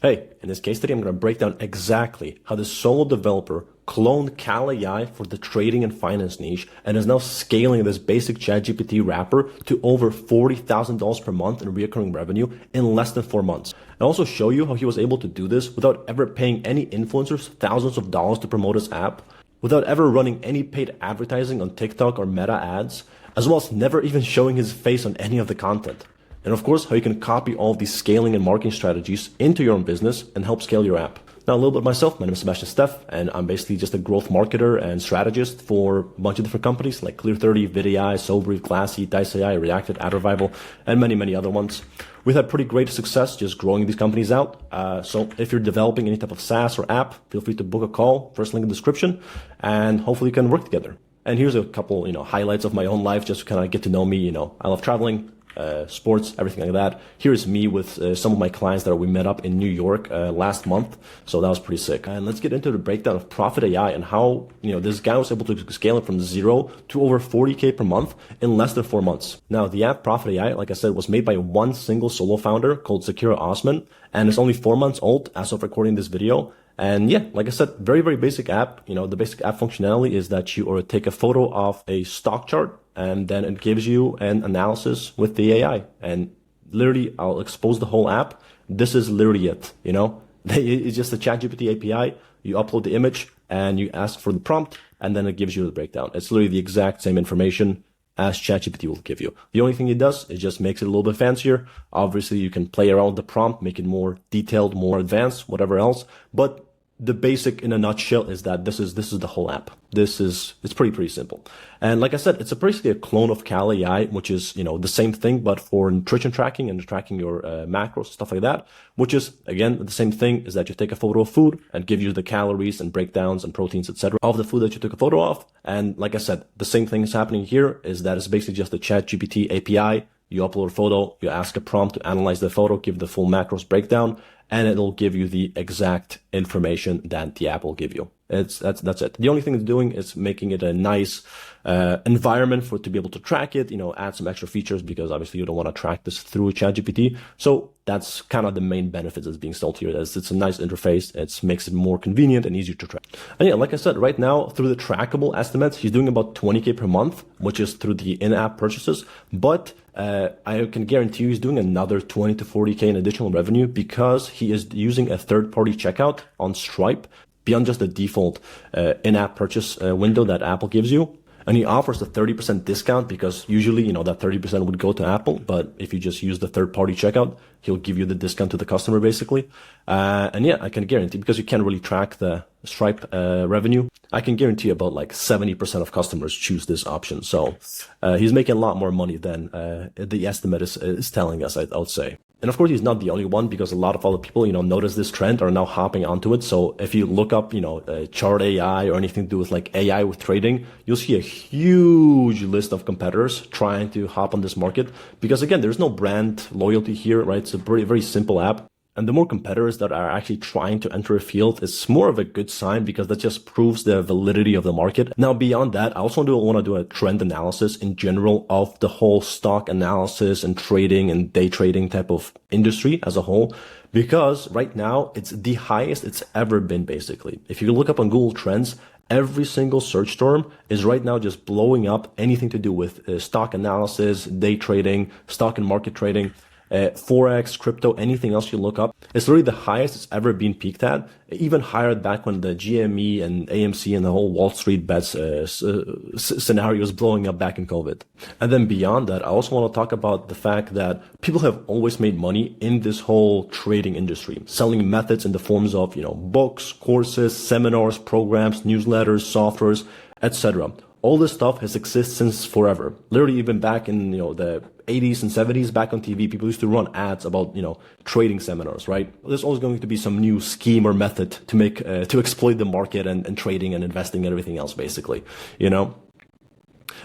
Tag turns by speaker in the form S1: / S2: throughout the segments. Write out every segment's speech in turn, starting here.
S1: Hey, in this case study, I'm going to break down exactly how this solo developer cloned Cal AI for the trading and finance niche and is now scaling this basic ChatGPT wrapper to over $40,000 per month in recurring revenue in less than 4 months. I'll also show you how he was able to do this without ever paying any influencers thousands of dollars to promote his app, without ever running any paid advertising on TikTok or Meta ads, as well as never even showing his face on any of the content. And of course, how you can copy all of these scaling and marketing strategies into your own business and help scale your app. Now, a little bit myself. My name is Sebastian Steff, and I'm basically just a growth marketer and strategist for a bunch of different companies like Clear30, VidAI, SoulBrief, Glassy, DiceAI, Reacted, AdRevival, and many, many other ones. We've had pretty great success just growing these companies out. So if you're developing any type of SaaS or app, feel free to book a call. First link in the description, and hopefully we can work together. And here's a couple, highlights of my own life, just to kind of get to know me. I love traveling. Sports, everything like that. Here's me with some of my clients that we met up in New York last month. So that was pretty sick. And let's get into the breakdown of Profit AI and how, this guy was able to scale it from 0 to over 40K per month in less than 4 months. Now, the app Profit AI, like I said, was made by one single solo founder called Zakira Osman, and it's only 4 months old as of recording this video. And yeah, like I said, very, very basic app. The basic app functionality is that you take a photo of a stock chart, and then it gives you an analysis with the AI. And literally, I'll expose the whole app. This is literally it, It's just a ChatGPT API. You upload the image and you ask for the prompt, and then it gives you the breakdown. It's literally the exact same information as ChatGPT will give you. The only thing it does is just makes it a little bit fancier. Obviously, you can play around with the prompt, make it more detailed, more advanced, whatever else. But the basic in a nutshell is that this is the whole app. It's pretty simple. And like I said, it's basically a clone of Cal AI, which is, the same thing, but for nutrition tracking and tracking your macros, stuff like that, which is, again, the same thing is that you take a photo of food and give you the calories and breakdowns and proteins, etc. of the food that you took a photo of. And like I said, the same thing is happening here is that it's basically just the ChatGPT API. You upload a photo, you ask a prompt to analyze the photo, give the full macros breakdown, and it'll give you the exact information that the app will give you. That's it. The only thing it's doing is making it a nice environment for it to be able to track it, add some extra features, because obviously you don't want to track this through ChatGPT. So that's kind of the main benefits that's being sold here. It's a nice interface. It makes it more convenient and easier to track. And yeah, like I said, right now through the trackable estimates, he's doing about 20K per month, which is through the in-app purchases. But I can guarantee you he's doing another 20 to 40K in additional revenue because he is using a third-party checkout on Stripe beyond just the default in-app purchase window that Apple gives you. And he offers a 30% discount because usually, that 30% would go to Apple. But if you just use the third-party checkout, he'll give you the discount to the customer, basically. And yeah, I can guarantee, because you can't really track the Stripe revenue, I can guarantee about like 70% of customers choose this option. So he's making a lot more money than the estimate is telling us, I would say. And of course, he's not the only one, because a lot of other people, notice this trend, are now hopping onto it. So if you look up, chart AI or anything to do with like AI with trading, you'll see a huge list of competitors trying to hop on this market. Because again, there's no brand loyalty here, right? It's a very, very simple app. And the more competitors that are actually trying to enter a field is more of a good sign, because that just proves the validity of the market. Now, beyond that, I also want to do a trend analysis in general of the whole stock analysis and trading and day trading type of industry as a whole, because right now it's the highest it's ever been, basically. If you look up on Google Trends, every single search term is right now just blowing up anything to do with stock analysis, day trading, stock and market trading. Forex, crypto, anything else you look up, it's literally the highest it's ever been peaked at, even higher back when the GME and AMC and the whole Wall Street bets scenario was blowing up back in COVID. And then beyond that, I also want to talk about the fact that people have always made money in this whole trading industry, selling methods in the forms of, books, courses, seminars, programs, newsletters, softwares, etc. All this stuff has existed since forever. Literally, even back in, the 80s and 70s, back on TV, people used to run ads about, trading seminars, right? There's always going to be some new scheme or method to make, to exploit the market and trading and investing and everything else, basically,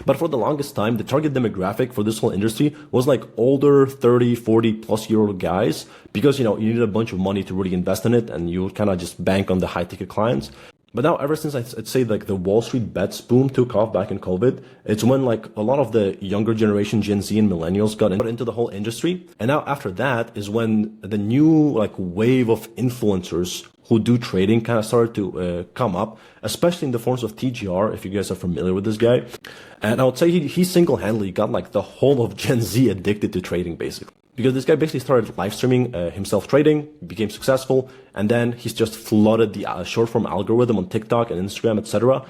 S1: But for the longest time, the target demographic for this whole industry was like older 30, 40 plus year old guys, because, you needed a bunch of money to really invest in it, and you would kind of just bank on the high ticket clients. But now, ever since I'd say like the Wall Street bets boom took off back in COVID, it's when like a lot of the younger generation, Gen Z and millennials got into the whole industry. And now after that is when the new like wave of influencers who do trading kind of started to come up, especially in the forms of TGR, if you guys are familiar with this guy. And I would say he single-handedly got like the whole of Gen Z addicted to trading, basically. Because this guy basically started live streaming himself trading, became successful, and then he's just flooded the short form algorithm on TikTok and Instagram, etc.,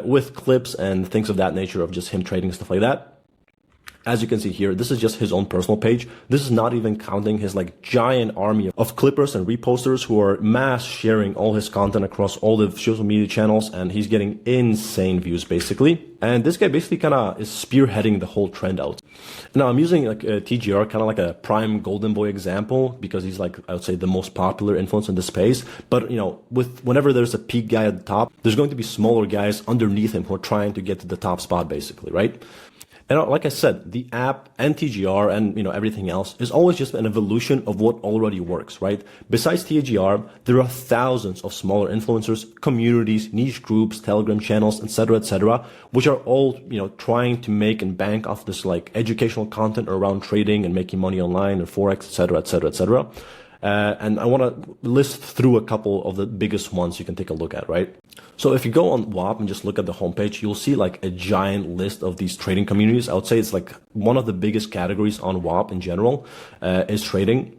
S1: with clips and things of that nature of just him trading and stuff like that. As you can see here, this is just his own personal page. This is not even counting his like giant army of clippers and reposters who are mass sharing all his content across all the social media channels, and he's getting insane views basically. And this guy basically kind of is spearheading the whole trend out. Now I'm using like TGR kind of like a prime golden boy example because he's like, I would say, the most popular influence in the space. But you know, whenever there's a peak guy at the top, there's going to be smaller guys underneath him who are trying to get to the top spot basically, right? And like I said, the app and TGR and, you know, everything else is always just an evolution of what already works, right? Besides TGR, there are thousands of smaller influencers, communities, niche groups, Telegram channels, etc., which are all, you know, trying to make and bank off this like educational content around trading and making money online and Forex, etc. And I want to list through a couple of the biggest ones you can take a look at, right? So if you go on WAP and just look at the homepage, you'll see like a giant list of these trading communities. I would say it's like one of the biggest categories on WAP in general is trading.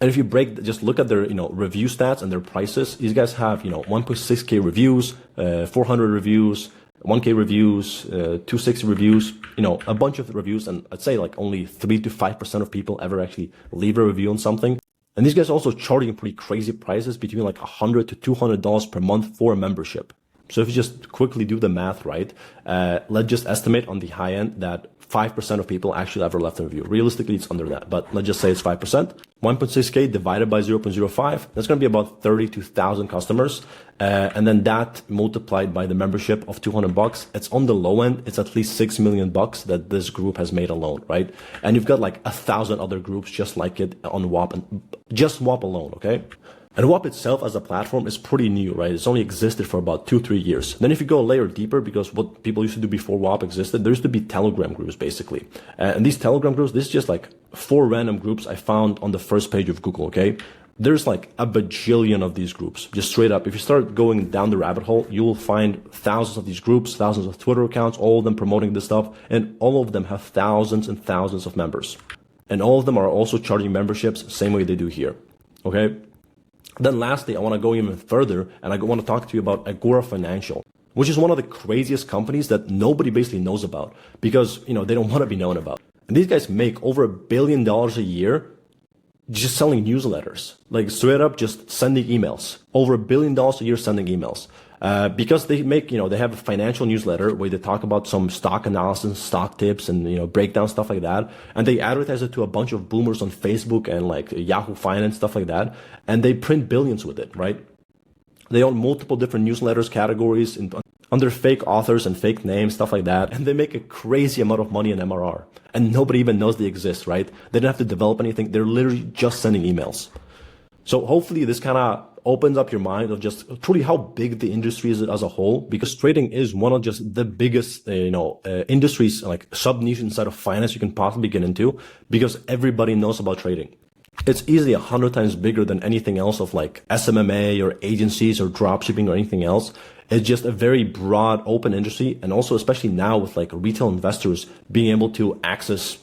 S1: And if you just look at their, you know, review stats and their prices, these guys have, you know, 1.6K reviews, 400 reviews, 1K reviews, 260 reviews, you know, a bunch of reviews. And I'd say like only 3 to 5% of people ever actually leave a review on something. And these guys are also charging pretty crazy prices between like $100 to $200 per month for a membership. So if you just quickly do the math, right, let's just estimate on the high end that 5% of people actually ever left a review. Realistically, it's under that, but let's just say it's 5%. 1.6K divided by 0.05, that's going to be about 32,000 customers. And then that multiplied by the membership of $200, it's on the low end, it's at least $6 million that this group has made alone, right? And you've got like 1,000 other groups just like it on WAP, and just WAP alone, okay? And WAP itself as a platform is pretty new, right? It's only existed for about 2-3 years. Then if you go a layer deeper, because what people used to do before WAP existed, there used to be Telegram groups basically. And these Telegram groups, this is just like 4 random groups I found on the first page of Google, okay? There's like a bajillion of these groups, just straight up. If you start going down the rabbit hole, you will find thousands of these groups, thousands of Twitter accounts, all of them promoting this stuff, and all of them have thousands and thousands of members. And all of them are also charging memberships, same way they do here, okay? Then lastly, I want to go even further, and I want to talk to you about Agora Financial, which is one of the craziest companies that nobody basically knows about because, you know, they don't want to be known about. And these guys make over $1 billion a year just selling newsletters, like straight up just sending emails, over $1 billion a year sending emails. Because they make, you know, they have a financial newsletter where they talk about some stock analysis, stock tips, and, you know, breakdown stuff like that. And they advertise it to a bunch of boomers on Facebook and like Yahoo Finance, stuff like that. And they print billions with it, right? They own multiple different newsletters categories under fake authors and fake names, stuff like that. And they make a crazy amount of money in MRR. And nobody even knows they exist, right? They don't have to develop anything. They're literally just sending emails. So hopefully this kind of opens up your mind of just truly how big the industry is as a whole, because trading is one of just the biggest, industries, like sub niche inside of finance you can possibly get into, because everybody knows about trading. It's easily 100 times bigger than anything else of like SMMA or agencies or dropshipping or anything else. It's just a very broad, open industry. And also, especially now with like retail investors being able to access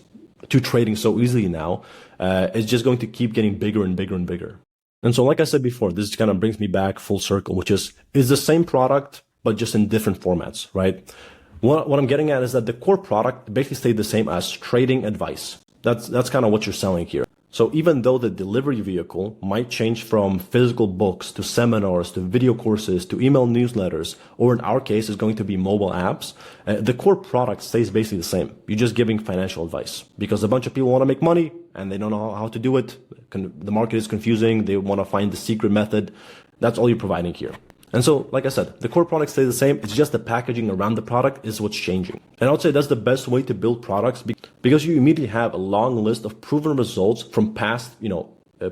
S1: to trading so easily now, it's just going to keep getting bigger and bigger and bigger. And so, like I said before, this kind of brings me back full circle, which is the same product, but just in different formats, right? What I'm getting at is that the core product basically stayed the same as trading advice. That's kind of what you're selling here. So even though the delivery vehicle might change from physical books to seminars to video courses to email newsletters, or in our case is going to be mobile apps, the core product stays basically the same. You're just giving financial advice because a bunch of people want to make money and they don't know how to do it. The market is confusing. They want to find the secret method. That's all you're providing here. And so, like I said, the core product stays the same. It's just the packaging around the product is what's changing. And I would say that's the best way to build products because you immediately have a long list of proven results from past,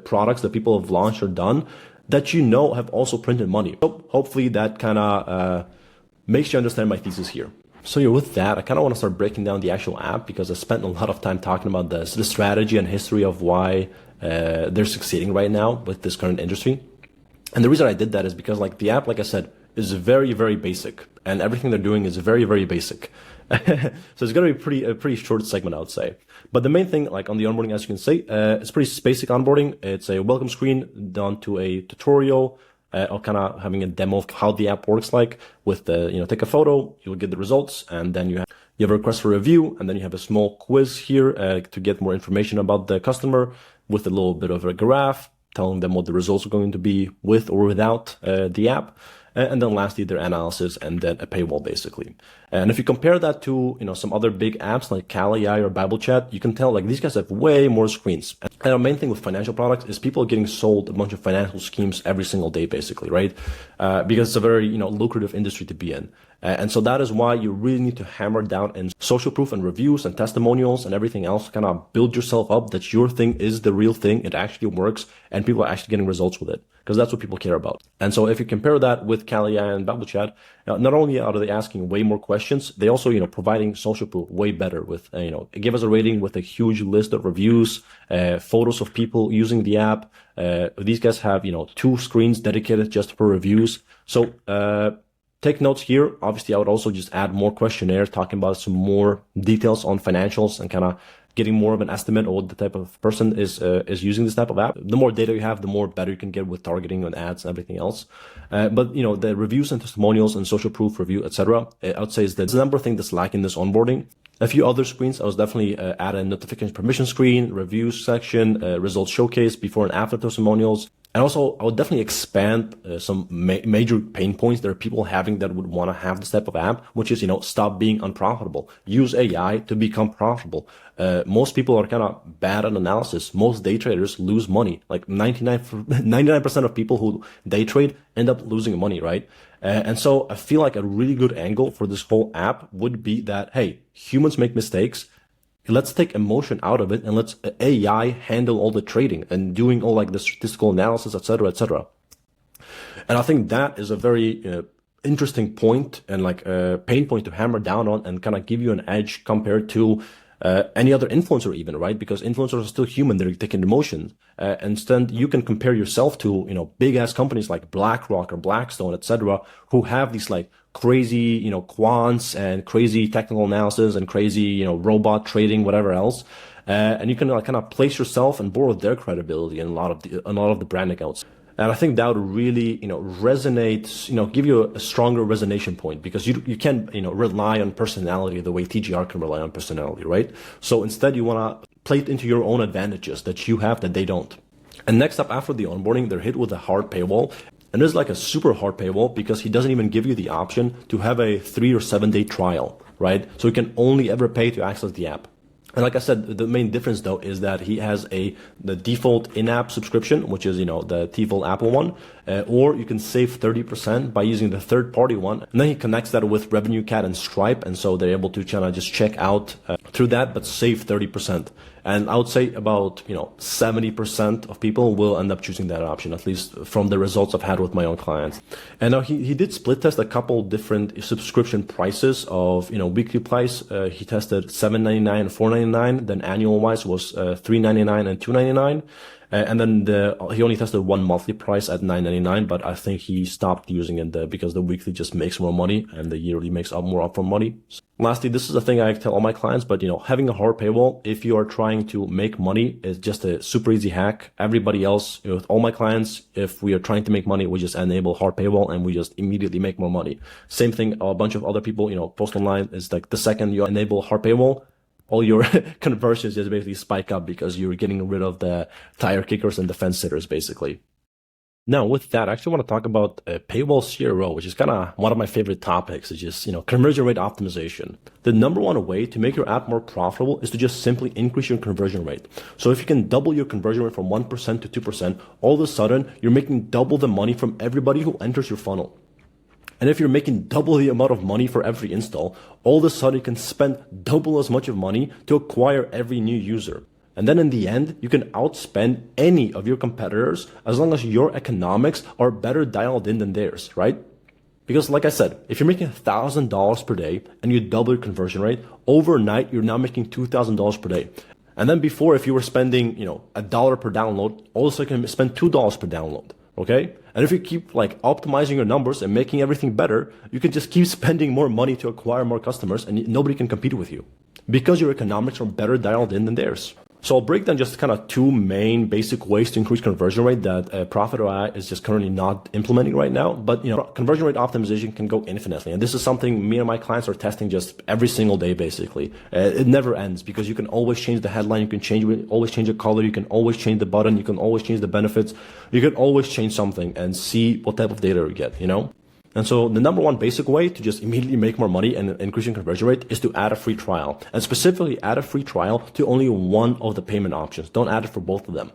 S1: products that people have launched or done that have also printed money. So hopefully that kind of makes you understand my thesis here. So yeah, with that, I kind of want to start breaking down the actual app because I spent a lot of time talking about the strategy and history of why they're succeeding right now with this current industry. And the reason I did that is because like the app, like I said, is very, very basic, and everything they're doing is very, very basic. So it's going to be a pretty short segment, I would say. But the main thing, like on the onboarding, as you can see, it's pretty basic onboarding. It's a welcome screen down to a tutorial, or kind of having a demo of how the app works. Like with the, take a photo, you'll get the results, and then you have a request for review, and then you have a small quiz here to get more information about the customer with a little bit of a graph telling them what the results are going to be with or without the app. And then lastly, their analysis, and then a paywall, basically. And if you compare that to, some other big apps like Kali.ai or Bible Chat, you can tell like these guys have way more screens. And our main thing with financial products is people are getting sold a bunch of financial schemes every single day, basically, right? Because it's a very, lucrative industry to be in. And so that is why you really need to hammer down in social proof and reviews and testimonials and everything else, kind of build yourself up that your thing is the real thing. It actually works and people are actually getting results with it, because that's what people care about. And so if you compare that with Kali.ai and Bible Chat, not only are they asking way more questions, they also, providing social proof way better with, give us a rating with a huge list of reviews, photos of people using the app. These guys have, 2 screens dedicated just for reviews. So, take notes here. Obviously, I would also just add more questionnaires talking about some more details on financials and kind of getting more of an estimate of what the type of person is using this type of app. The more data you have, the more better you can get with targeting on ads and everything else. But the reviews and testimonials and social proof review, etc., I would say is the number thing that's lacking this onboarding. A few other screens, I was definitely add a notification permission screen, reviews section, results showcase, before and after testimonials. And also, I would definitely expand some major pain points that are people having that would want to have this type of app, which is, stop being unprofitable. Use AI to become profitable. Most people are kind of bad at analysis. Most day traders lose money. Like 99% of people who day trade end up losing money, right? And so I feel like a really good angle for this whole app would be that, hey, humans make mistakes. Let's take emotion out of it and let's AI handle all the trading and doing all like the statistical analysis, etc., etc. And I think that is a very interesting point and like a pain point to hammer down on and kind of give you an edge compared to any other influencer even, right? Because influencers are still human. They're taking emotions. Instead, you can compare yourself to, big ass companies like BlackRock or Blackstone, etc., who have these like crazy, quants and crazy technical analysis and crazy, robot trading, whatever else. And you can kind of place yourself and borrow their credibility in a lot of the brand accounts. And I think that would really, resonate, give you a stronger resonation point, because you can, rely on personality the way TGR can rely on personality, right? So instead you want to play it into your own advantages that you have that they don't. And next up, after the onboarding, they're hit with a hard paywall. And it's like a super hard paywall because he doesn't even give you the option to have a 3 or 7 day trial, right? So you can only ever pay to access the app. And like I said, the main difference though is that he has the default in-app subscription, which is, the default Apple one, or you can save 30% by using the third-party one. And then he connects that with Revenue Cat and Stripe. And so they're able to kind of just check out through that, but save 30%. And I would say about, 70% of people will end up choosing that option, at least from the results I've had with my own clients. And now he did split test a couple different subscription prices of, weekly price. He tested $7.99 and $4.99. Then annual wise was $3.99 and $2.99. And then he only tested one monthly price at $9.99, but I think he stopped using it because the weekly just makes more money and the yearly makes up more upfront money. Lastly, this is a thing I tell all my clients, but having a hard paywall, if you are trying to make money, is just a super easy hack. Everybody else, with all my clients, if we are trying to make money, we just enable hard paywall and we just immediately make more money. Same thing, a bunch of other people, post online is like the second you enable hard paywall, all your conversions just basically spike up because you're getting rid of the tire kickers and the fence sitters, basically. Now, with that, I actually want to talk about Paywall CRO, which is kind of one of my favorite topics. It's just, conversion rate optimization. The number one way to make your app more profitable is to just simply increase your conversion rate. So if you can double your conversion rate from 1% to 2%, all of a sudden, you're making double the money from everybody who enters your funnel. And if you're making double the amount of money for every install, all of a sudden you can spend double as much of money to acquire every new user. And then in the end, you can outspend any of your competitors as long as your economics are better dialed in than theirs, right? Because like I said, if you're making $1,000 per day and you double your conversion rate, overnight, you're now making $2,000 per day. And then before, if you were spending, $1 per download, all of a sudden you can spend $2 per download. Okay? And if you keep optimizing your numbers and making everything better, you can just keep spending more money to acquire more customers and nobody can compete with you because your economics are better dialed in than theirs. So I'll break down just kind of two main basic ways to increase conversion rate that Profit AI is just currently not implementing right now. But conversion rate optimization can go infinitely, and this is something me and my clients are testing just every single day. Basically, it never ends because you can always change the headline, you can always change the color, you can always change the button, you can always change the benefits, you can always change something and see what type of data you get. And so the number one basic way to just immediately make more money and increase your conversion rate is to add a free trial, and specifically add a free trial to only one of the payment options. Don't add it for both of them,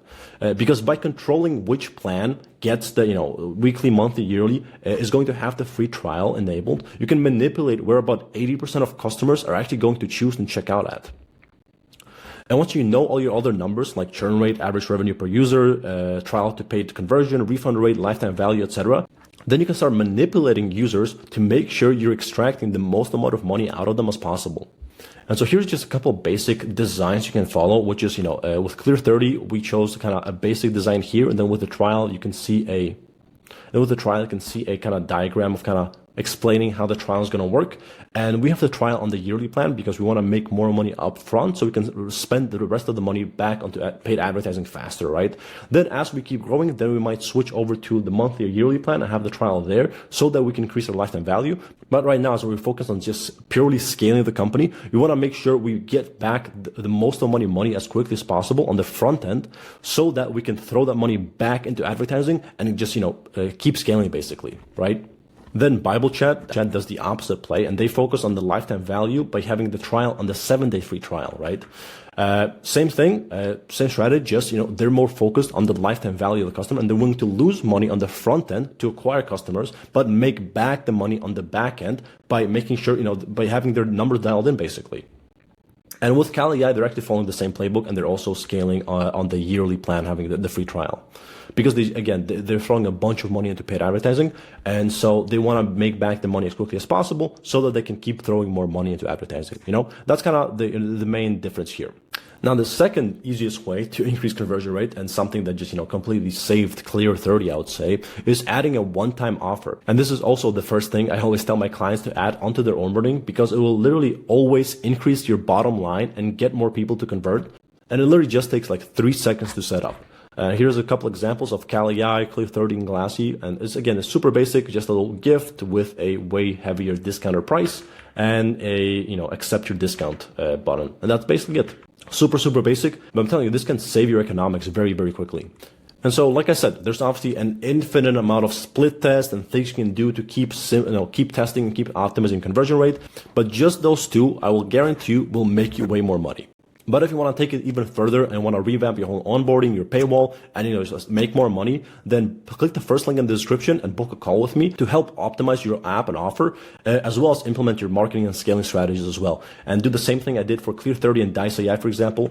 S1: because by controlling which plan gets the weekly, monthly, yearly is going to have the free trial enabled, you can manipulate where about 80% of customers are actually going to choose and check out at. And once you know all your other numbers like churn rate, average revenue per user, trial to paid conversion, refund rate, lifetime value, etc., then you can start manipulating users to make sure you're extracting the most amount of money out of them as possible. And so here's just a couple of basic designs you can follow, which is, with Clear 30, we chose kind of a basic design here. And then with the trial, you can see a kind of diagram of kind of explaining how the trial is going to work. And we have the trial on the yearly plan because we want to make more money up front so we can spend the rest of the money back onto paid advertising faster, right? Then as we keep growing, then we might switch over to the monthly or yearly plan and have the trial there so that we can increase our lifetime value. But right now, as we're focused on just purely scaling the company, we want to make sure we get back the most of money as quickly as possible on the front end so that we can throw that money back into advertising and just, keep scaling basically, right? Then Bible Chat does the opposite play, and they focus on the lifetime value by having the trial on the 7-day free trial, right? Same thing, same strategy, just, they're more focused on the lifetime value of the customer, and they're willing to lose money on the front end to acquire customers, but make back the money on the back end by making sure, by having their numbers dialed in basically. And with CaliAI, they're actually following the same playbook, and they're also scaling on the yearly plan, having the free trial. Because they're throwing a bunch of money into paid advertising, and so they want to make back the money as quickly as possible so that they can keep throwing more money into advertising. That's kind of the main difference here. Now, the second easiest way to increase conversion rate, and something that just, completely saved Clear 30, I would say, is adding a one-time offer. And this is also the first thing I always tell my clients to add onto their onboarding, because it will literally always increase your bottom line and get more people to convert. And it literally just takes 3 seconds to set up. Here's a couple examples of CaliAI, Clear 30, and Glassy. And it's super basic, just a little gift with a way heavier discounted price and a, accept your discount button. And that's basically it. Super, super basic, but I'm telling you, this can save your economics very, very quickly. And so, like I said, there's obviously an infinite amount of split tests and things you can do to keep testing and keep optimizing conversion rate. But just those two, I will guarantee you, will make you way more money. But if you want to take it even further and want to revamp your whole onboarding, your paywall, and just make more money, then click the first link in the description and book a call with me to help optimize your app and offer, as well as implement your marketing and scaling strategies as well. And do the same thing I did for Clear 30 and Dice AI, for example.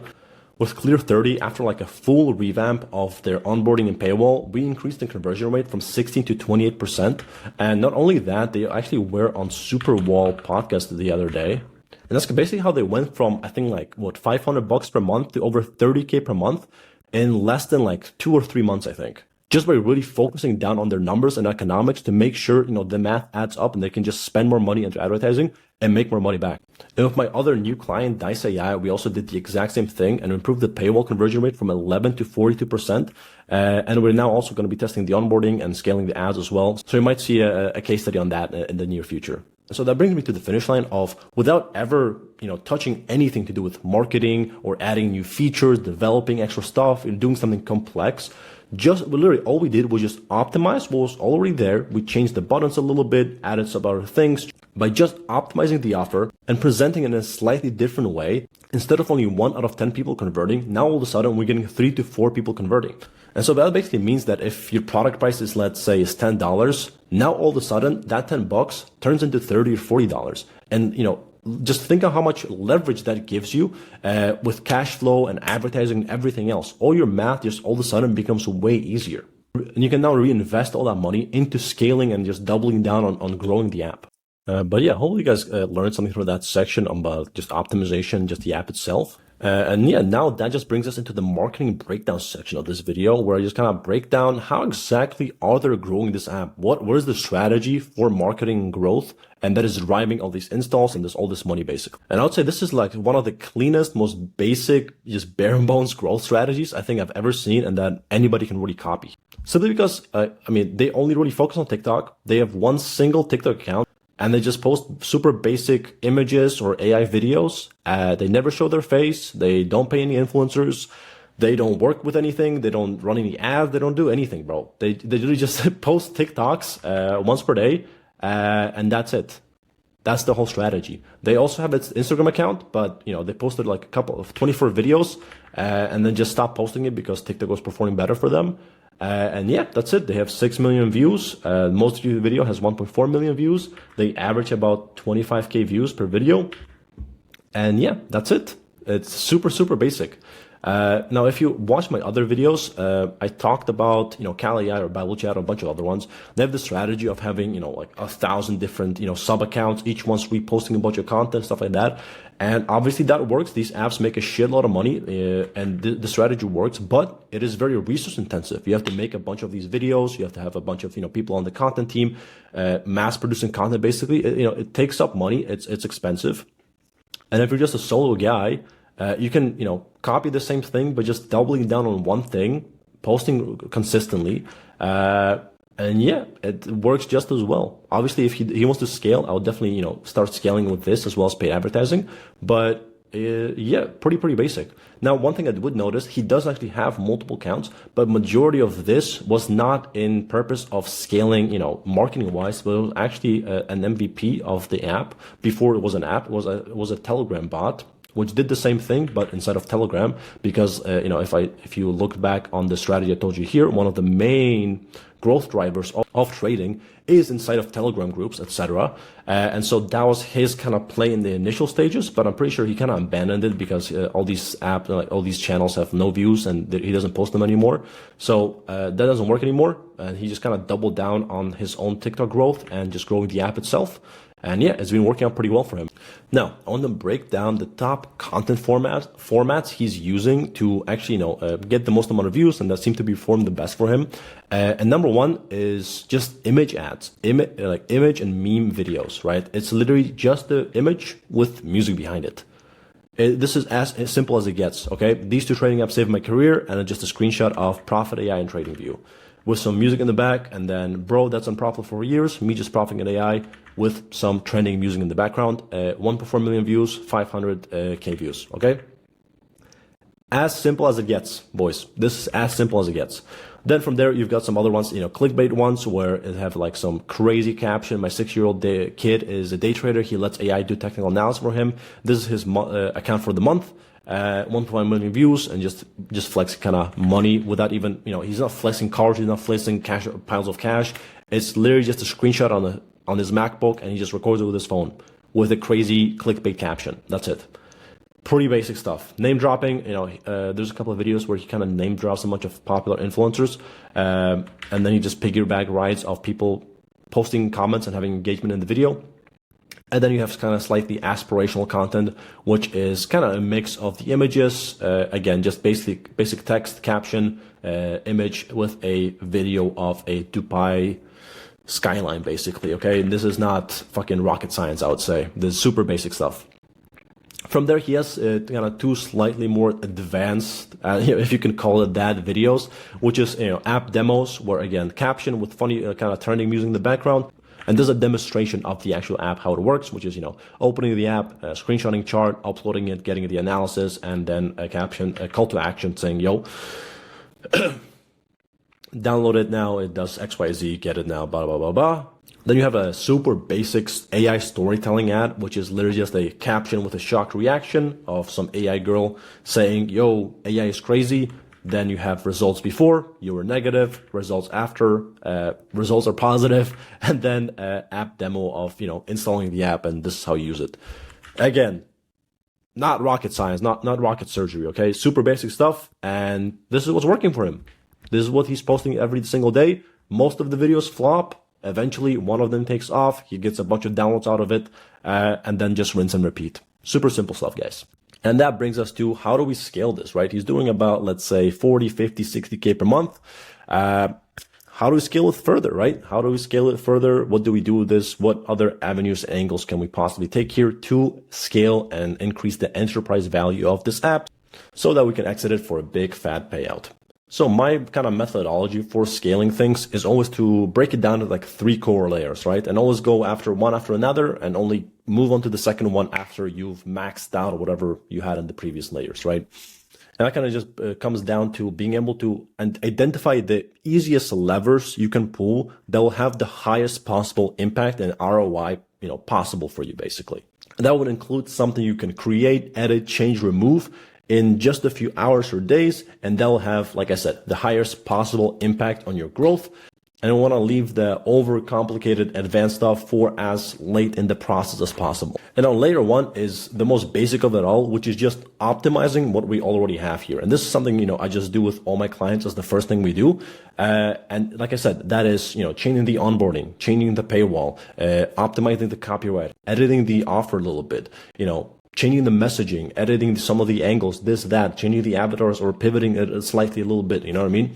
S1: With Clear 30, after a full revamp of their onboarding and paywall, we increased the conversion rate from 16 to 28%. And not only that, they actually were on Superwall podcast the other day. And that's basically how they went from, I think, $500 per month to over $30K per month in less than 2 or 3 months, I think. Just by really focusing down on their numbers and economics to make sure, the math adds up and they can just spend more money into advertising and make more money back. And with my other new client, Dice AI, we also did the exact same thing and improved the paywall conversion rate from 11 to 42%. And we're now also going to be testing the onboarding and scaling the ads as well. So you might see a case study on that in the near future. So that brings me to the finish line of, without ever, touching anything to do with marketing or adding new features, developing extra stuff, and doing something complex. Literally all we did was just optimize what was already there. We changed the buttons a little bit, added some other things. By just optimizing the offer and presenting it in a slightly different way, instead of only 1 out of 10 people converting, now all of a sudden we're getting 3 to 4 people converting. And so that basically means that if your product price is, let's say, is $10, now all of a sudden that $10 turns into $30 or $40. And, just think of how much leverage that gives you with cash flow and advertising and everything else. All your math just all of a sudden becomes way easier. And you can now reinvest all that money into scaling and just doubling down on growing the app. But yeah, hopefully you guys learned something from that section about just optimization, just the app itself. And yeah, now that just brings us into the marketing breakdown section of this video, where I just kind of break down how exactly are they growing this app? What is the strategy for marketing growth? And that is driving all these installs and all this money basically. And I would say this is like one of the cleanest, most basic, just bare bones growth strategies I think I've ever seen and that anybody can really copy. Simply because, they only really focus on TikTok. They have one single TikTok account. And they just post super basic images or AI videos. They never show their face. They don't pay any influencers. They don't work with anything. They don't run any ads. They don't do anything, bro. They literally just post TikToks once per day, and that's it. That's the whole strategy. They also have its Instagram account, but they posted like a couple of 24 videos, and then just stopped posting it because TikTok was performing better for them. And yeah, that's it. They have 6 million views. Most video has 1.4 million views. They average about 25K views per video. And yeah, that's it. It's super, super basic. Now, if you watch my other videos, I talked about, Cal AI or Bible Chat or a bunch of other ones. They have the strategy of having, like 1,000 different, sub accounts, each one's reposting a bunch of content, stuff like that. And obviously that works. These apps make a shitload of money, and the strategy works, but it is very resource intensive. You have to make a bunch of these videos. You have to have a bunch of, people on the content team, mass producing content. Basically, it takes up money. It's expensive. And if you're just a solo guy, you can, copy the same thing, but just doubling down on one thing, posting consistently. And yeah, it works just as well. Obviously, if he wants to scale, I would definitely, start scaling with this as well as paid advertising. But yeah, pretty basic. Now, one thing I would notice, he does actually have multiple accounts, but majority of this was not in purpose of scaling, marketing wise, but it was actually an MVP of the app before it was an app. It was a Telegram bot, which did the same thing, but instead of Telegram, because, if you look back on the strategy I told you here, one of the main growth drivers of trading is inside of Telegram groups, etc. And so that was his kind of play in the initial stages, but I'm pretty sure he kind of abandoned it because all these all these channels have no views and he doesn't post them anymore. So that doesn't work anymore. And he just kind of doubled down on his own TikTok growth and just growing the app itself. And yeah, it's been working out pretty well for him. Now, I want to break down the top content formats he's using to actually, get the most amount of views, and that seemed to be performing the best for him. And number one is just image ads, like image and meme videos, right? It's literally just the image with music behind it. This is as simple as it gets, okay? These two trading apps saved my career, and just a screenshot of Profit AI and TradingView with some music in the back, and then, bro, that's unprofitable for years. Me just profiting at AI with some trending music in the background. 1.4 million views, 500K views, okay? As simple as it gets, boys. This is as simple as it gets. Then from there, you've got some other ones, clickbait ones where it have like some crazy caption. My 6-year-old kid is a day trader. He lets AI do technical analysis for him. This is his account for the month. 1.1 million views, and just flex kind of money without even, he's not flexing cars, he's not flexing cash, piles of cash. It's literally just a screenshot on his MacBook, and he just records it with his phone with a crazy clickbait caption. That's it. Pretty basic stuff. Name dropping, there's a couple of videos where he kind of name drops a bunch of popular influencers, and then he just piggyback rides of people posting comments and having engagement in the video. And then you have kind of slightly aspirational content, which is kind of a mix of the images, again, just basic text, caption, image with a video of a Dubai skyline, basically, okay? And this is not fucking rocket science, I would say. This is super basic stuff. From there, he has kind of two slightly more advanced, if you can call it that, videos, which is, app demos, where, again, caption with funny kind of trending music in the background. And there's a demonstration of the actual app, how it works, which is, opening the app, screenshotting chart, uploading it, getting the analysis, and then a caption, a call to action saying, yo, download it now, it does XYZ, get it now, blah, blah, blah, blah. Then you have a super basic AI storytelling ad, which is literally just a caption with a shocked reaction of some AI girl saying, yo, AI is crazy. Then you have results before, you were negative, results after, results are positive, and then app demo of, installing the app, and this is how you use it. Again, not rocket science, not rocket surgery, okay? Super basic stuff, and this is what's working for him. This is what he's posting every single day. Most of the videos flop. Eventually, one of them takes off. He gets a bunch of downloads out of it, and then just rinse and repeat. Super simple stuff, guys. And that brings us to how do we scale this, right? He's doing about, let's say, 40, 50, 60K per month. How do we scale it further, right? How do we scale it further? What do we do with this? What other avenues, angles can we possibly take here to scale and increase the enterprise value of this app so that we can exit it for a big fat payout? So my kind of methodology for scaling things is always to break it down to like 3 core layers, right? And always go after one after another and only move on to the second one after you've maxed out or whatever you had in the previous layers, right? And that kind of just comes down to being able to identify the easiest levers you can pull that will have the highest possible impact and ROI, possible for you, basically. And that would include something you can create, edit, change, remove in just a few hours or days. And that will have, like I said, the highest possible impact on your growth. And I want to leave the overcomplicated advanced stuff for as late in the process as possible. And now layer 1 is the most basic of it all, which is just optimizing what we already have here. And this is something, I just do with all my clients as the first thing we do. And like I said, that is, changing the onboarding, changing the paywall, optimizing the copyright, editing the offer a little bit, changing the messaging, editing some of the angles, this, that, changing the avatars or pivoting it slightly a little bit. You know what I mean?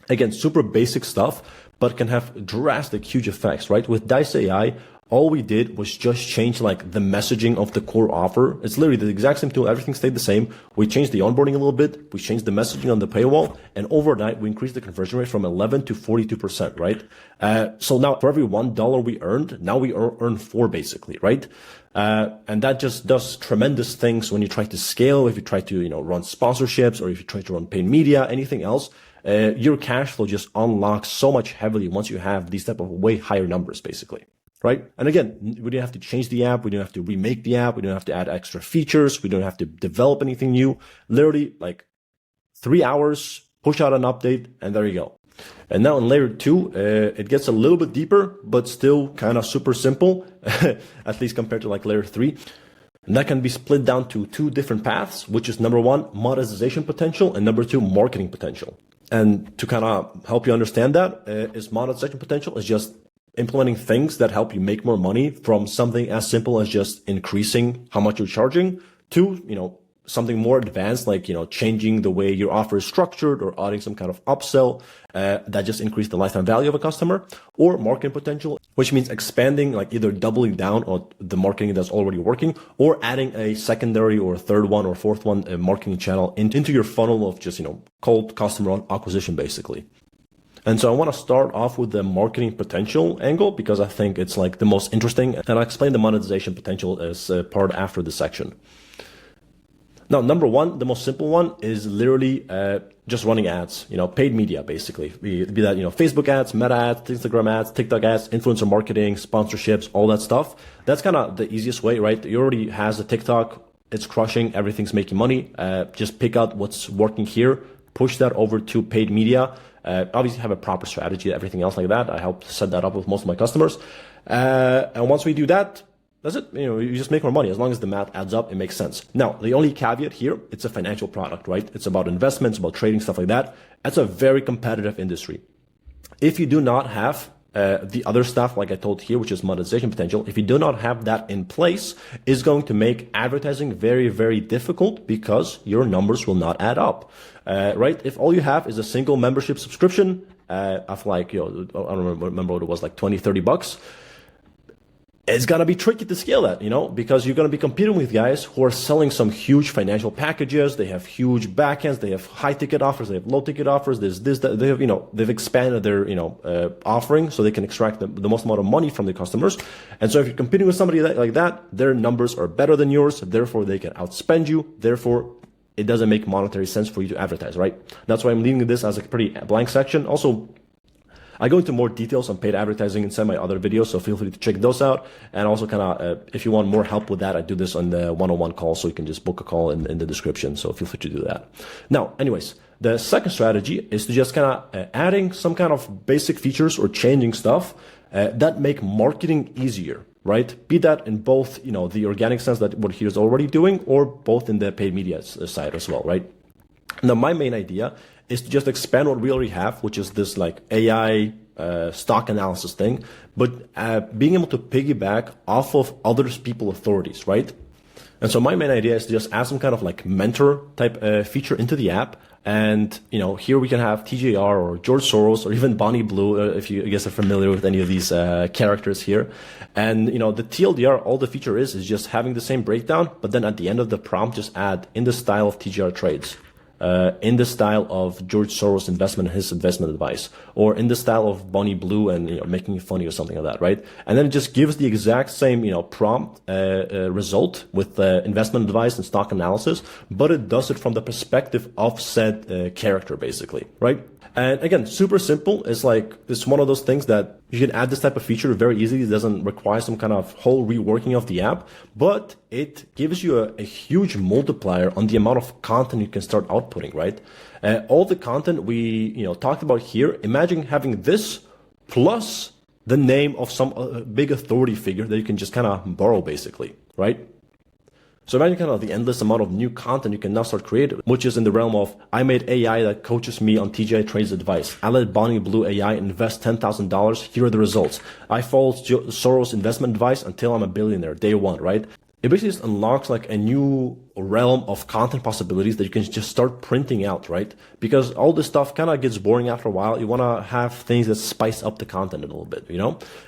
S1: Again, super basic stuff, but can have drastic, huge effects, right? With Dice AI, all we did was just change like the messaging of the core offer. It's literally the exact same tool. Everything stayed the same. We changed the onboarding a little bit. We changed the messaging on the paywall, and overnight we increased the conversion rate from 11 to 42%, right? So now for every $1 we earned, now we earn 4 basically, right? And that just does tremendous things when you try to scale, if you try to, run sponsorships, or if you try to run paid media, anything else. Your cash flow just unlocks so much heavily once you have these type of way higher numbers, basically, right? And again, we didn't have to change the app. We didn't have to remake the app. We didn't have to add extra features. We don't have to develop anything new. Literally like 3 hours, push out an update, and there you go. And now in layer 2, it gets a little bit deeper, but still kind of super simple, at least compared to like layer 3. And that can be split down to 2 different paths, which is number 1, monetization potential, and number 2, marketing potential. And to kind of help you understand that, is monetization potential is just implementing things that help you make more money from something as simple as just increasing how much you're charging to, something more advanced, like, changing the way your offer is structured or adding some kind of upsell that just increase the lifetime value of a customer, or marketing potential, which means expanding, like either doubling down on the marketing that's already working or adding a secondary or third one or fourth one, a marketing channel into your funnel of just, cold customer acquisition, basically. And so I want to start off with the marketing potential angle because I think it's like the most interesting, and I'll explain the monetization potential as part after this section. Now, number 1, the most simple one is literally just running ads, paid media, basically. Be that, Facebook ads, Meta ads, Instagram ads, TikTok ads, influencer marketing, sponsorships, all that stuff. That's kind of the easiest way, right? You already has a TikTok. It's crushing. Everything's making money. Just pick out what's working here, push that over to paid media. Obviously have a proper strategy, everything else like that. I help set that up with most of my customers. And once we do that, that's it. You just make more money. As long as the math adds up, it makes sense. Now, the only caveat here, it's a financial product, right? It's about investments, about trading, stuff like that. That's a very competitive industry. If you do not have the other stuff, like I told here, which is monetization potential, if you do not have that in place, it's going to make advertising very, very difficult because your numbers will not add up, right? If all you have is a single membership subscription of like, I don't remember what it was, like 20, 30 bucks, it's going to be tricky to scale that, because you're going to be competing with guys who are selling some huge financial packages. They have huge backends. They have high ticket offers. They have low ticket offers. There's this, that they have, they've expanded their, offering so they can extract the most amount of money from the customers. And so if you're competing with somebody like that, their numbers are better than yours. Therefore, they can outspend you. Therefore, it doesn't make monetary sense for you to advertise, right? That's why I'm leaving this as a pretty blank section. Also, I go into more details on paid advertising in some of my other videos, so feel free to check those out. And also kind of, if you want more help with that, I do this on the one-on-one call, so you can just book a call in the description. So feel free to do that. Now, anyways, the second strategy is to just kind of adding some kind of basic features or changing stuff that make marketing easier. right? Be that in both, the organic sense that what he's already doing, or both in the paid media side as well, right? Now, my main idea is to just expand what we already have, which is this like AI stock analysis thing, but being able to piggyback off of other people's authorities, right? And so my main idea is to just add some kind of like mentor type feature into the app. And, here we can have TJR or George Soros or even Bonnie Blue, if you, I guess, are familiar with any of these characters here. And, the TLDR, all the feature is just having the same breakdown, but then at the end of the prompt, just add in the style of TJR trades. In the style of George Soros investment and his investment advice, or in the style of Bonnie Blue and making it funny or something like that, right? And then it just gives the exact same prompt result with investment advice and stock analysis, but it does it from the perspective of said character, basically, right? And again, super simple. It's one of those things that you can add this type of feature very easily. It doesn't require some kind of whole reworking of the app, but it gives you a huge multiplier on the amount of content you can start outputting, right? All the content we talked about here, imagine having this plus the name of some big authority figure that you can just kind of borrow, basically, right? So imagine kind of the endless amount of new content you can now start creating, which is in the realm of, I made AI that coaches me on TGI Trades advice. I let Bonnie Blue AI invest $10,000. Here are the results. I followed Soros investment advice until I'm a billionaire, day one, right? It basically just unlocks like a new realm of content possibilities that you can just start printing out, right? Because all this stuff kind of gets boring after a while. You want to have things that spice up the content a little bit,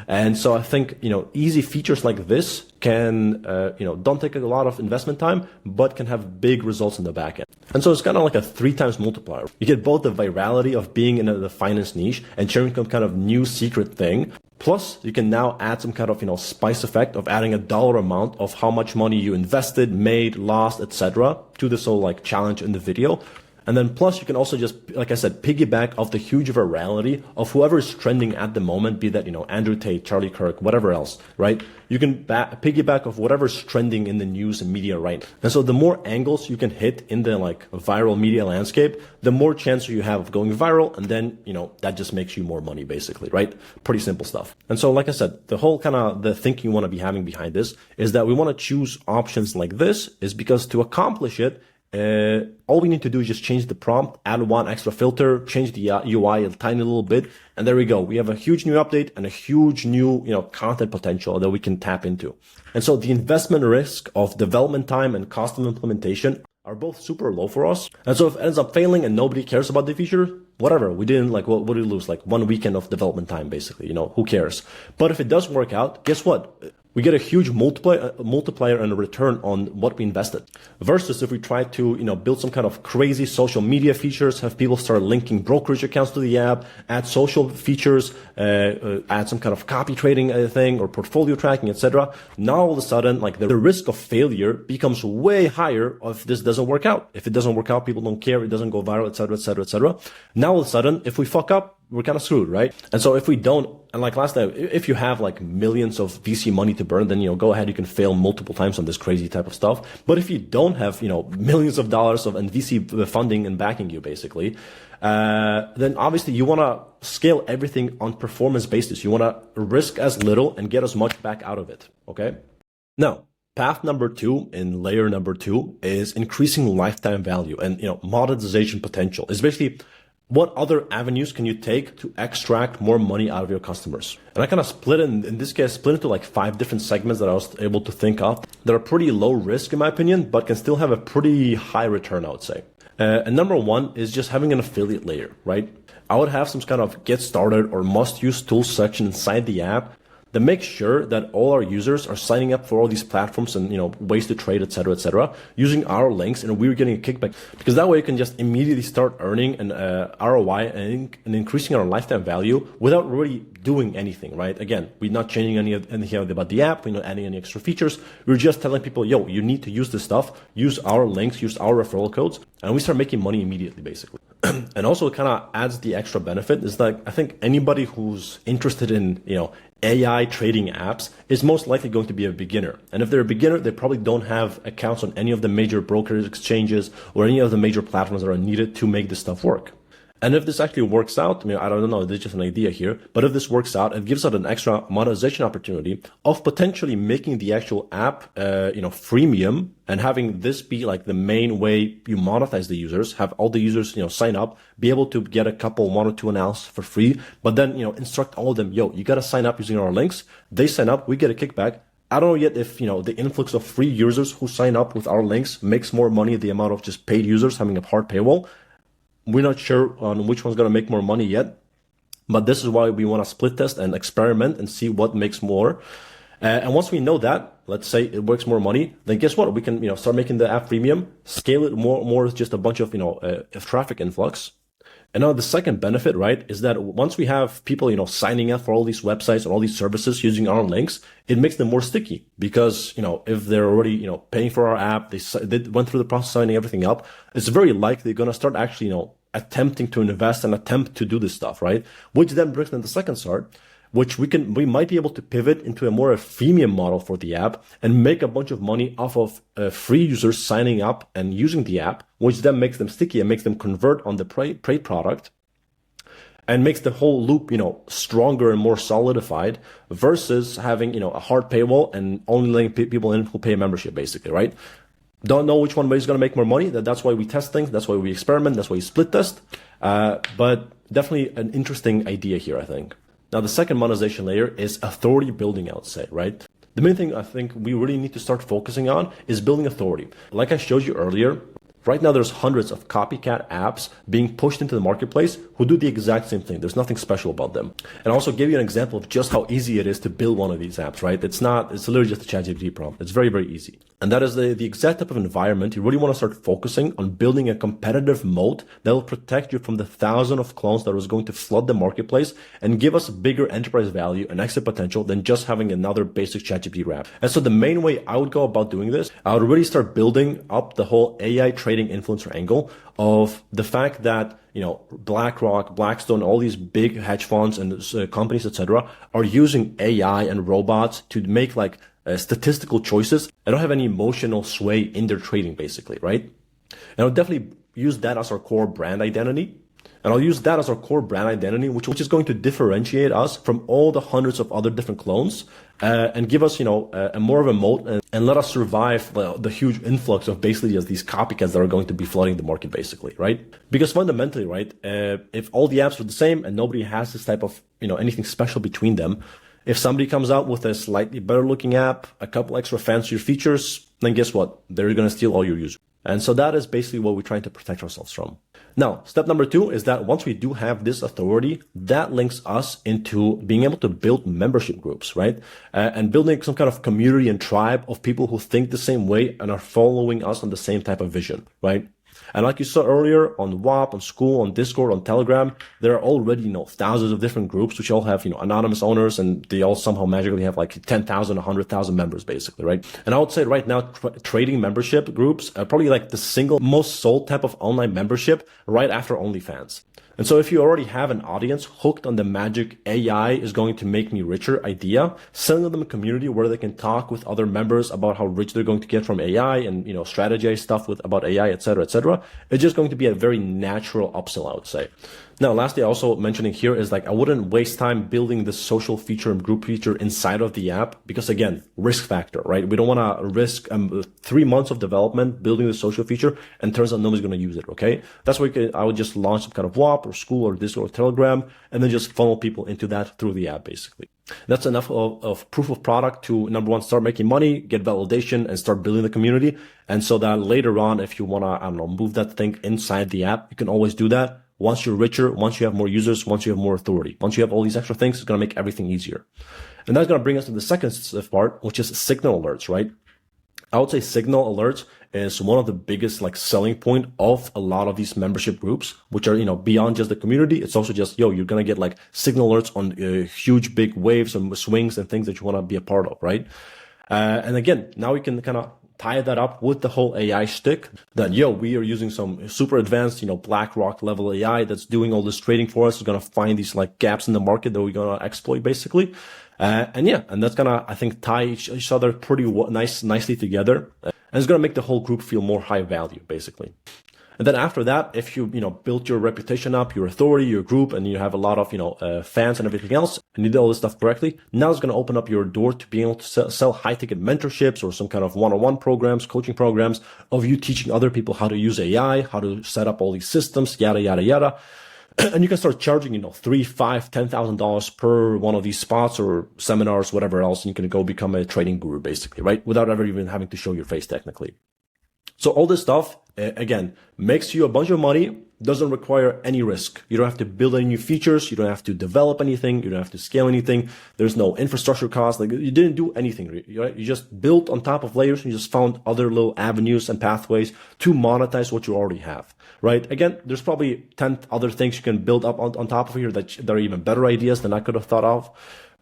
S1: And so I think, easy features like this can, don't take a lot of investment time, but can have big results in the back end. And so it's kind of like a 3 times multiplier. You get both the virality of being in the finance niche and sharing some kind of new secret thing. Plus, you can now add some kind of, spice effect of adding a dollar amount of how much money you invested, made, lost, etc. to this whole like challenge in the video. And then plus you can also just, like I said, piggyback off the huge virality of whoever is trending at the moment, be that, Andrew Tate, Charlie Kirk, whatever else, right? You can piggyback of whatever's trending in the news and media, right? And so the more angles you can hit in the like viral media landscape, the more chance you have of going viral. And then, that just makes you more money basically, right? Pretty simple stuff. And so, like I said, the whole kind of the thinking you want to be having behind this is that we want to choose options like this is because to accomplish it, all we need to do is just change the prompt, add one extra filter, change the UI a tiny little bit, and there we go. We have a huge new update and a huge new, content potential that we can tap into. And so the investment risk of development time and cost of implementation are both super low for us. And so if it ends up failing and nobody cares about the feature, whatever, we didn't what did we lose? Like 1 weekend of development time, basically, who cares? But if it does work out, guess what? We get a huge multiplier and a return on what we invested. Versus if we try to, build some kind of crazy social media features, have people start linking brokerage accounts to the app, add social features, add some kind of copy trading thing or portfolio tracking, etc. Now all of a sudden, like the risk of failure becomes way higher if this doesn't work out. If it doesn't work out, people don't care, it doesn't go viral, etc., etc., etc. Now all of a sudden, if we fuck up, we're kind of screwed, right? And so if we don't, and like last time, if you have like millions of VC money to burn, then, go ahead, you can fail multiple times on this crazy type of stuff. But if you don't have, millions of dollars of VC funding and backing you basically, then obviously you want to scale everything on performance basis. You want to risk as little and get as much back out of it. Okay. Now, path number 2 in layer number 2 is increasing lifetime value and, monetization potential. It's basically what other avenues can you take to extract more money out of your customers? And I kind of split it, in this case, split into like 5 different segments that I was able to think of that are pretty low risk in my opinion, but can still have a pretty high return, I would say. And number 1 is just having an affiliate layer, right? I would have some kind of get started or must use tools section inside the app that makes sure that all our users are signing up for all these platforms and, ways to trade, etc., using our links, and we're getting a kickback because that way you can just immediately start earning an ROI and increasing our lifetime value without really doing anything, right? Again, we're not changing anything about the app. We're not adding any extra features. We're just telling people, yo, you need to use this stuff, use our links, use our referral codes, and we start making money immediately, basically. And also it kind of adds the extra benefit is like, I think anybody who's interested in, AI trading apps is most likely going to be a beginner. And if they're a beginner, they probably don't have accounts on any of the major brokerage exchanges or any of the major platforms that are needed to make this stuff work. And if this actually works out, I mean, I don't know, this is just an idea here, but if this works out, it gives us an extra monetization opportunity of potentially making the actual app, freemium, and having this be like the main way you monetize the users, have all the users, sign up, be able to get a couple, 1 or 2 analysis for free, but then, instruct all of them, you got to sign up using our links. They sign up, we get a kickback. I don't know yet if, the influx of free users who sign up with our links makes more money than the amount of just paid users having a hard paywall. We're not sure on which one's going to make more money yet, but this is why we want to split test and experiment and see what makes more. And once we know that, let's say it works more money, then guess what? We can, start making the app freemium, scale it more as just a bunch of, traffic influx. And now the second benefit, right, is that once we have people, signing up for all these websites and all these services using our links, it makes them more sticky because, if they're already, paying for our app, they went through the process of signing everything up, it's very likely they're going to start actually, attempting to invest and attempt to do this stuff, right? Which then brings them to the second part, which we might be able to pivot into a more freemium model for the app and make a bunch of money off of free users signing up and using the app, which then makes them sticky and makes them convert on the paid product and makes the whole loop, stronger and more solidified versus having, a hard paywall and only letting people in who pay a membership, basically, right? Don't know which one way is going to make more money. That's why we test things. That's why we experiment. That's why we split test. But definitely an interesting idea here, I think. Now, the second monetization layer is authority building, I would say, right? The main thing I think we really need to start focusing on is building authority. Like I showed you earlier, right now there's hundreds of copycat apps being pushed into the marketplace who do the exact same thing. There's nothing special about them. And I'll also give you an example of just how easy it is to build one of these apps, right? It's literally just a ChatGPT prompt. It's very, very easy. And that is the exact type of environment you really want to start focusing on building a competitive moat that will protect you from the thousands of clones that was going to flood the marketplace and give us bigger enterprise value and exit potential than just having another basic ChatGPT app. And so the main way I would go about doing this, I would really start building up the whole AI trading influencer angle of the fact that BlackRock, Blackstone, all these big hedge funds and companies, etc., are using AI and robots to make statistical choices. I don't have any emotional sway in their trading, basically, right? And I'll definitely use that as our core brand identity. And I'll use that as our core brand identity, which is going to differentiate us from all the hundreds of other different clones and give us, a more of a moat and let us survive the huge influx of basically just these copycats that are going to be flooding the market, basically, right? Because fundamentally, right, if all the apps are the same and nobody has this type of, anything special between them, if somebody comes out with a slightly better looking app, a couple extra fancier features, then guess what? They're going to steal all your users. And so that is basically what we're trying to protect ourselves from. Now, step number 2 is that once we do have this authority, that links us into being able to build membership groups, right? And building some kind of community and tribe of people who think the same way and are following us on the same type of vision, right? And like you saw earlier on WAP, on School, on Discord, on Telegram, there are already, thousands of different groups, which all have, anonymous owners, and they all somehow magically have 10,000, 100,000 members, basically, right? And I would say right now, trading membership groups are probably the single most sold type of online membership right after OnlyFans. And so if you already have an audience hooked on the magic AI is going to make me richer idea, selling them a community where they can talk with other members about how rich they're going to get from AI and, strategize stuff about AI, et cetera, it's just going to be a very natural upsell, I would say. Now, lastly, also mentioning here is I wouldn't waste time building this social feature and group feature inside of the app because, again, risk factor, right? We don't want to risk 3 months of development building the social feature and turns out nobody's going to use it, okay? That's why I would just launch some kind of WAP or School or Discord or Telegram and then just funnel people into that through the app, basically. That's enough of proof of product to, number one, start making money, get validation, and start building the community. And so that later on, if you want to, move that thing inside the app, you can always do that. Once you're richer, once you have more users, once you have more authority, once you have all these extra things, it's going to make everything easier. And that's going to bring us to the second part, which is signal alerts, right? I would say signal alerts is one of the biggest selling point of a lot of these membership groups, which are, beyond just the community. It's also just, you're going to get signal alerts on huge, big waves and swings and things that you want to be a part of, right? And again, now we can kind of tie that up with the whole AI stick that, we are using some super advanced, BlackRock level AI that's doing all this trading for us. It's going to find these gaps in the market that we're going to exploit, basically. And that's going to, I think, tie each other pretty nicely together. And it's going to make the whole group feel more high value, basically. And then after that, if you built your reputation up, your authority, your group, and you have a lot of fans and everything else, and you did all this stuff correctly, now it's going to open up your door to being able to sell high-ticket mentorships or some kind of one-on-one programs, coaching programs of you teaching other people how to use AI, how to set up all these systems, yada yada yada. And you can start charging, $3,000, $5,000, $10,000 per one of these spots or seminars, whatever else. And you can go become a trading guru, basically, right? Without ever even having to show your face, technically. So all this stuff, again, makes you a bunch of money, doesn't require any risk. You don't have to build any new features. You don't have to develop anything. You don't have to scale anything. There's no infrastructure cost. Like, you didn't do anything, right? You just built on top of layers. And you just found other little avenues and pathways to monetize what you already have, right? Again, there's probably 10 other things you can build up on top of here that are even better ideas than I could have thought of.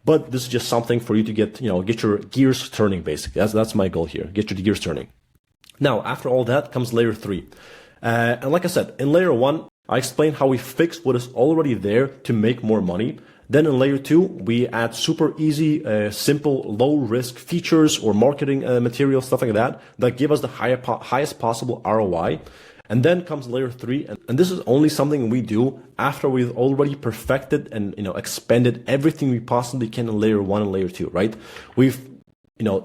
S1: But this is just something for you to get your gears turning, basically. That's my goal here. Get your gears turning. Now, after all that comes layer 3. And like I said, in layer 1, I explained how we fix what is already there to make more money. Then in layer 2, we add super easy, simple, low risk features or marketing material, stuff like that give us the highest possible ROI. And then comes layer 3. And this is only something we do after we've already perfected and, expanded everything we possibly can in layer 1 and layer 2, right? We've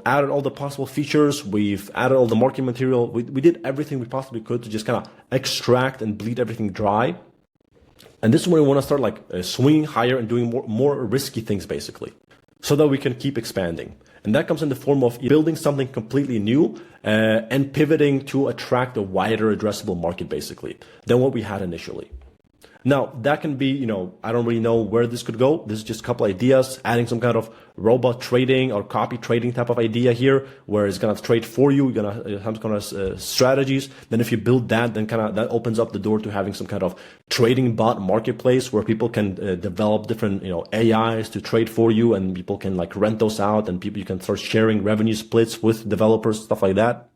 S1: added all the possible features. We've added all the marketing material. We did everything we possibly could to just kind of extract and bleed everything dry. And this is when we want to start swinging higher and doing more risky things, basically, so that we can keep expanding. And that comes in the form of building something completely new and pivoting to attract a wider addressable market, basically, than what we had initially. Now, that can be, I don't really know where this could go. This is just a couple ideas, adding some kind of robot trading or copy trading type of idea here, where it's going to trade for you. You're going to have some kind of strategies. Then if you build that, then that opens up the door to having some kind of trading bot marketplace where people can develop different, AIs to trade for you, and people can rent those out, and you can start sharing revenue splits with developers, stuff like that.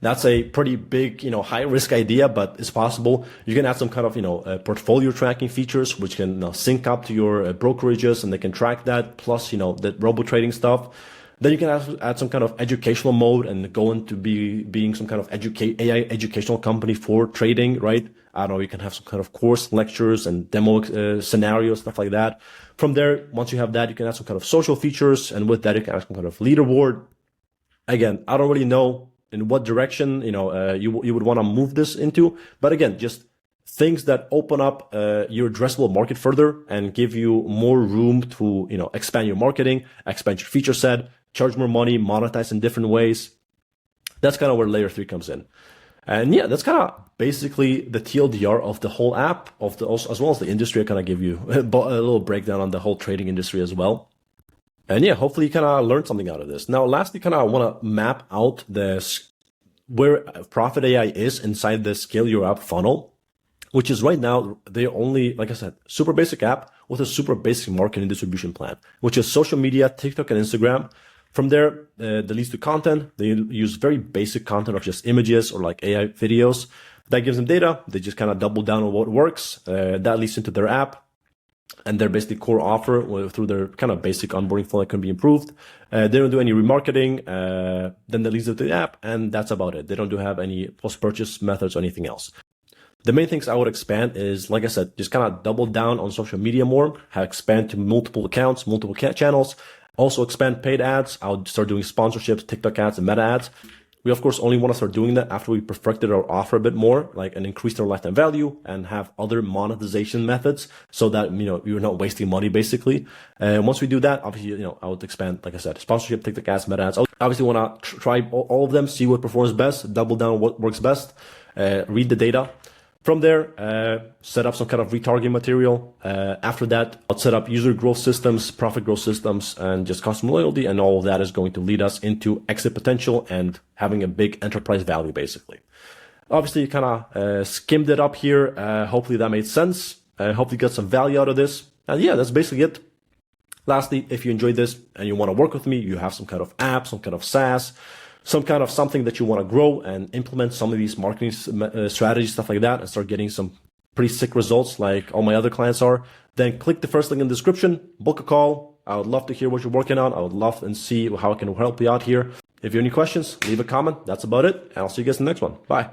S1: That's a pretty big, high risk idea, but it's possible. You can add some kind of, portfolio tracking features, which can sync up to your brokerages, and they can track that. Plus, the robo trading stuff. Then you can add some kind of educational mode and go into being some kind of AI educational company for trading, right? I don't know. You can have some kind of course lectures and demo scenarios, stuff like that. From there, once you have that, you can add some kind of social features, and with that, you can add some kind of leaderboard. Again, I don't really know in what direction you would want to move this into, but again, just things that open up your addressable market further and give you more room to expand your marketing, expand your feature set, charge more money, monetize in different ways. That's kind of where layer 3 comes in. And yeah, that's kind of basically the TLDR of the whole app, as well as the industry. I kind of give you a little breakdown on the whole trading industry as well. And yeah, hopefully you kind of learned something out of this. Now, lastly, kind of want to map out where Profit AI is inside the Scale Your App funnel, which is right now, they only, like I said, super basic app with a super basic marketing distribution plan, which is social media, TikTok and Instagram. From there, that leads to content. They use very basic content of just images or AI videos. That gives them data. They just kind of double down on what works. That leads into their app and their basically core offer through their kind of basic onboarding flow that can be improved. They don't do any remarketing. Then that leads to the app, and that's about it. They don't have any post-purchase methods or anything else. The main things I would expand is, like I said, just kind of double down on social media more, expand to multiple accounts, multiple channels. Also expand paid ads. I would start doing sponsorships, TikTok ads, and meta ads. We, of course, only want to start doing that after we perfected our offer a bit more, and increased our lifetime value and have other monetization methods so that, you're not wasting money, basically. And once we do that, obviously, I would expand, like I said, sponsorship, TikTok ads, meta ads. I obviously want to try all of them, see what performs best, double down on what works best, read the data. From there, set up some kind of retargeting material. After that, I'll set up user growth systems, profit growth systems, and just customer loyalty. And all of that is going to lead us into exit potential and having a big enterprise value, basically. Obviously, you kind of skimmed it up here. Hopefully that made sense. Hopefully you got some value out of this. And yeah, that's basically it. Lastly, if you enjoyed this and you want to work with me, you have some kind of app, some kind of SaaS, some kind of something that you want to grow and implement some of these marketing strategies, stuff like that, and start getting some pretty sick results like all my other clients are, then click the first link in the description, book a call. I would love to hear what you're working on. I would love and see how I can help you out here. If you have any questions, leave a comment. That's about it. And I'll see you guys in the next one. Bye.